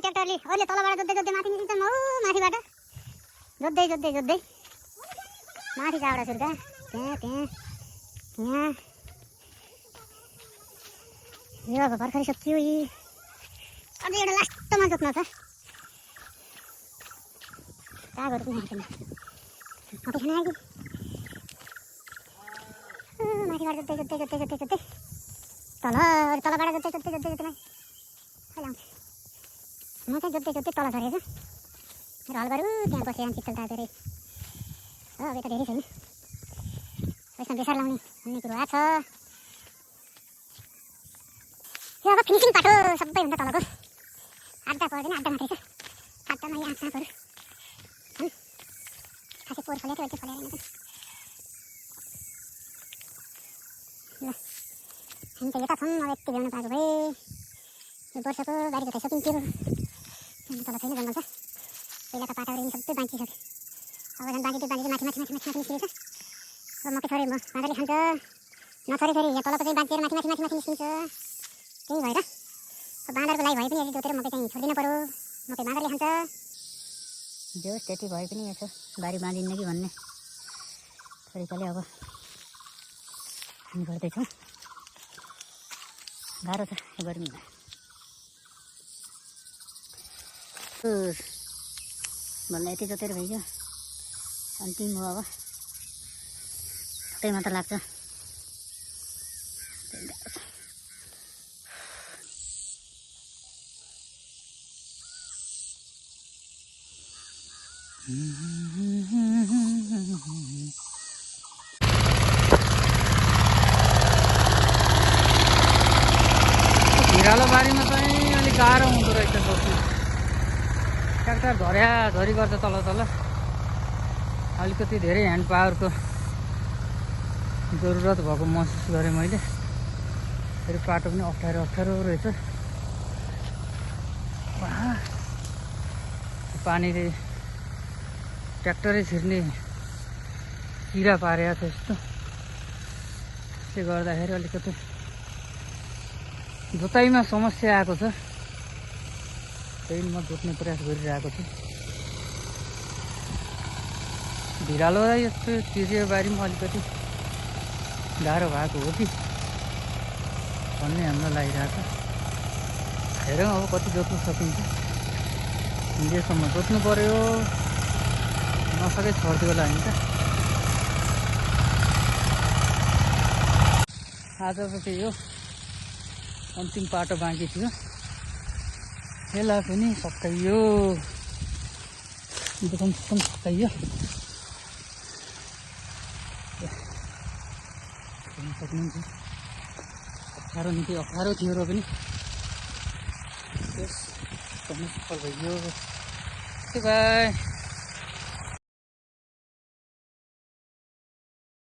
ट्र्याक्टरले अहिले तलबाट जोड्दै जोड्दै माथि निस्किन्छ माथिबाट जोड्दै जोड्दै जोड्दै माथि जाबाट सुर्का त्यहाँ यहाँ यो अब भर्खरै सकियो यी अझै एउटा लास्टमा जोत्न छ कागहरू पनि हाल्छन् आएको छैन आएको माथिबाट जोड्दै जोड्दै जोड्दै जोड्दै जोड्दै तलबाट जोड्दै जोड्दै जोड्दै जोड्दै अहिले आउँछ म चाहिँ जोड्दै जोड्दै तल झरेको र हल गरौँ त्यहाँ बसेर चित्तल तातो रे हो अब यता धेरै छैन यसमा बेसार लाउने भन्ने कुरो आएको छ यो अब फिनिसिङ पाटो सबैभन्दा तलको आड्डा पर्दैन आड्डा मात्रै छ आड्डामा यहाँ साँपहरू छन् खासै पोहोर फलेको त्यो फलेर ल हामी त यता छौँ अब यति भ्याउनु पाएको भए यो वर्षको बारी जोताइ सकिन्थ्यो तल छैन जङ्गल छ पहिला त पाटाहरू सबै बाँचिसक्यो अब झन् बाँकी चाहिँ माथि माथि माथि माथि माथि निस्किन्छ अब मकै छोडेँ म बाँदरले खान्छ नछोरी छोरी यहाँ तलको चाहिँ बाँचेर माथि माथि माथि माथि निस्किन्छ त्यही भएर अब बाँदरको लागि भए पनि यदि जोतेर मकै चाहिँ छोडिदिनु पऱ्यो मकै बाँदरले खान्छ जो त्यति भए पनि यसो बारी बाँधिन्न कि भन्ने तरिकाले अब हामी गर्दैछौँ गाह्रो छ यो गर्मीमा भन्दा यति जोतेर भइगयो अन्तिम हो अब त्यही मात्र लाग्छ भिरालो बारीमा चाहिँ अलिक गाह्रो हुँदो रहेछ बस्नु ट्र्याक्टर झरी गर्छ तल तल अलिकति धेरै ह्यान्ड पावरको जरुरत भएको महसुस गरेँ मैले फेरि पाटो पनि अप्ठ्यारो रहेछ पानीले ट्र्याक्टरै छिर्ने किरा पारेको छ यस्तो त्यसले गर्दाखेरि अलिकति जोताइमा समस्या आएको छ त्यही म जोत्ने प्रयास गरिरहेको छु भिरालो यस्तो चिरियो बारीमा अलिकति गाह्रो भएको हो कि भन्ने हामीलाई लागिरहेको छ हेरौँ अब कति जोत्नु सकिन्छ हिँडेसम्म जोत्नु पर्यो नसके छोडिदियो होला हामी त आजको चाहिँ यो अन्तिम पाटो बाँकी थियो यसलाई पनि सकाइयो दुकान सकाइयो सक्नुहुन्छ अप्ठ्यारो निकै अप्ठ्यारो थियो र पनि सफल भइयो बाई।